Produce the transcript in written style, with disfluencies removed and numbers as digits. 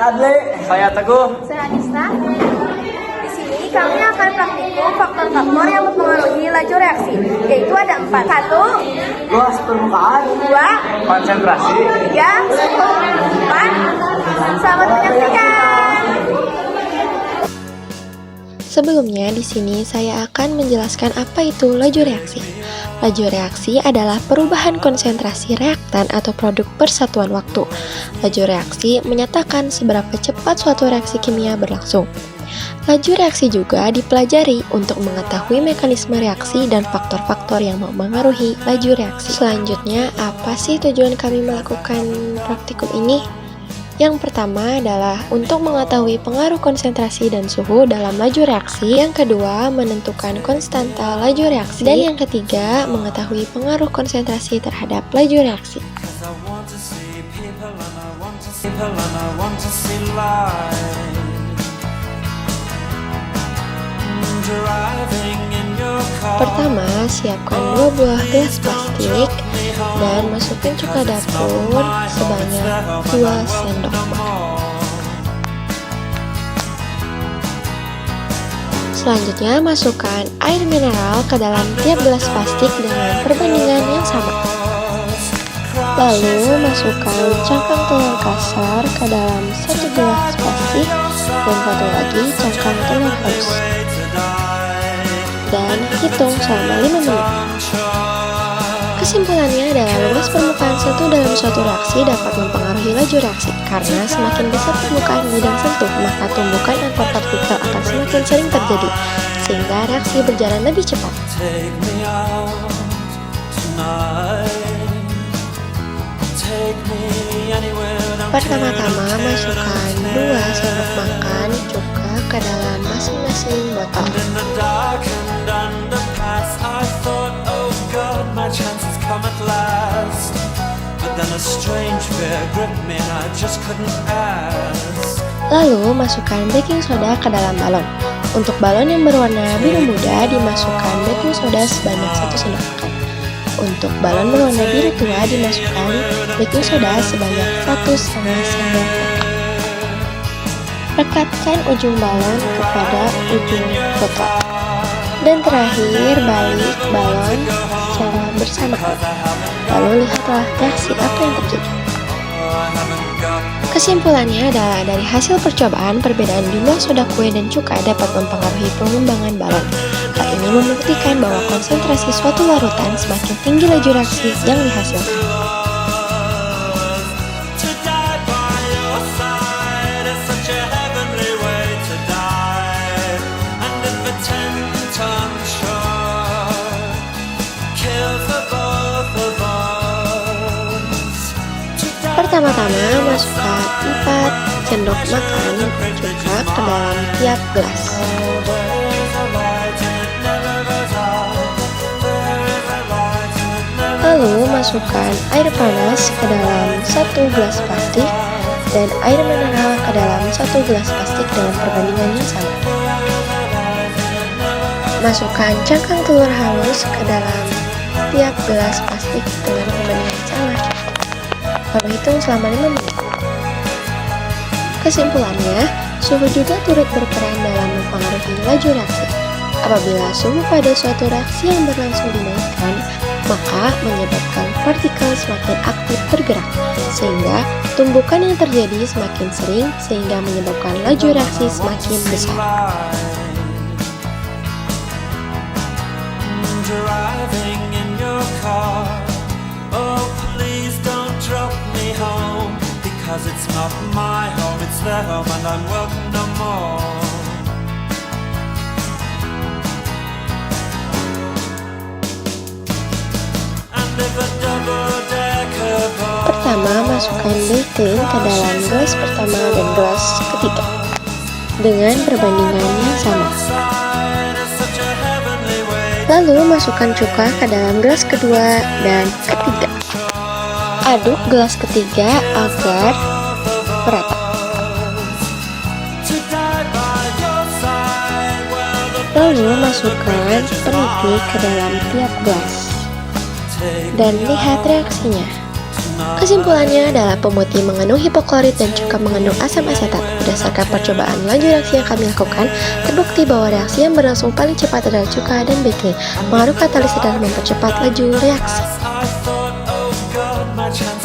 Adli. Saya Teguh. Saya Anissa. Di sini kami akan praktikum faktor-faktor yang mempengaruhi laju reaksi, yaitu ada 4. 1. Luas permukaan. 2. Konsentrasi. 3. Suhu. 4. Selamat menyaksikan. Sebelumnya, di sini saya akan menjelaskan apa itu laju reaksi. Laju reaksi adalah perubahan konsentrasi reaktan atau produk persatuan waktu. Laju reaksi menyatakan seberapa cepat suatu reaksi kimia berlangsung. Laju reaksi juga dipelajari untuk mengetahui mekanisme reaksi dan faktor-faktor yang mempengaruhi laju reaksi. Selanjutnya, apa sih tujuan kami melakukan praktikum ini? Yang pertama adalah untuk mengetahui pengaruh konsentrasi dan suhu dalam laju reaksi. Yang kedua, menentukan konstanta laju reaksi. Dan yang ketiga, mengetahui pengaruh konsentrasi terhadap laju reaksi. Pertama, siapkan 2 buah gelas plastik dan masukkan cuka dapur sebanyak 2 sendok makan. Selanjutnya, masukkan air mineral ke dalam tiap gelas plastik dengan perbandingan yang sama. Lalu, masukkan cangkang telur kasar ke dalam 1 gelas plastik dan 1 lagi cangkang telur halus. Dan hitung selama 5 menit. Kesimpulannya adalah luas permukaan satu dalam suatu reaksi dapat mempengaruhi laju reaksi, karena semakin besar permukaan bidang sentuh, maka tumbukan antar partikel akan semakin sering terjadi, sehingga reaksi berjalan lebih cepat. Pertama-tama, masukkan 2 sendok makan cuka ke dalam masing-masing botol. Lalu, masukkan baking soda ke dalam balon. Untuk balon yang berwarna biru muda, dimasukkan baking soda sebanyak 1 sendok makan. Untuk balon berwarna biru tua, dimasukkan baking soda sebanyak 1,5 sendok makan. Rekatkan ujung balon kepada ujung botol. Dan terakhir, balik balon secara bersamaan. Lalu lihatlah reaksi apa yang terjadi. Kesimpulannya adalah dari hasil percobaan, perbedaan jumlah soda kue dan cuka dapat mempengaruhi pengembangan balon. Hal ini membuktikan bahwa konsentrasi suatu larutan semakin tinggi laju reaksi yang dihasilkan. Pertama-tama, masukkan 4 sendok makan cuka ke dalam tiap gelas. Lalu, masukkan air panas ke dalam 1 gelas plastik dan air mineral ke dalam 1 gelas plastik dalam perbandingan yang sama. Masukkan cangkang telur halus ke dalam tiap gelas plastik dengan perbandingan yang sama. Lalu hitung selama 5 menit. Kesimpulannya, suhu juga turut berperan dalam mempengaruhi laju reaksi. Apabila suhu pada suatu reaksi yang berlangsung dinaikkan, maka menyebabkan partikel semakin aktif bergerak, sehingga tumbukan yang terjadi semakin sering, sehingga menyebabkan laju reaksi semakin besar. Because it's not my home, it's their home, and I'm welcome no more. And if a double-decker bus Pertama, masukkan baking ke dalam gelas pertama dan gelas ketiga dengan perbandingan yang sama. Lalu, masukkan cuka ke dalam gelas kedua dan ketiga. Aduk gelas ketiga agar merata. Lalu masukkan peniti ke dalam tiap gelas dan lihat reaksinya. Kesimpulannya adalah pemutih mengandung hipoklorit dan cuka mengandung asam asetat. Berdasarkan percobaan laju reaksi yang kami lakukan, terbukti bahwa reaksi yang berlangsung paling cepat adalah cuka dan bakery. Pengaruh katalisis dalam mempercepat laju reaksi. I thought, oh God, my chance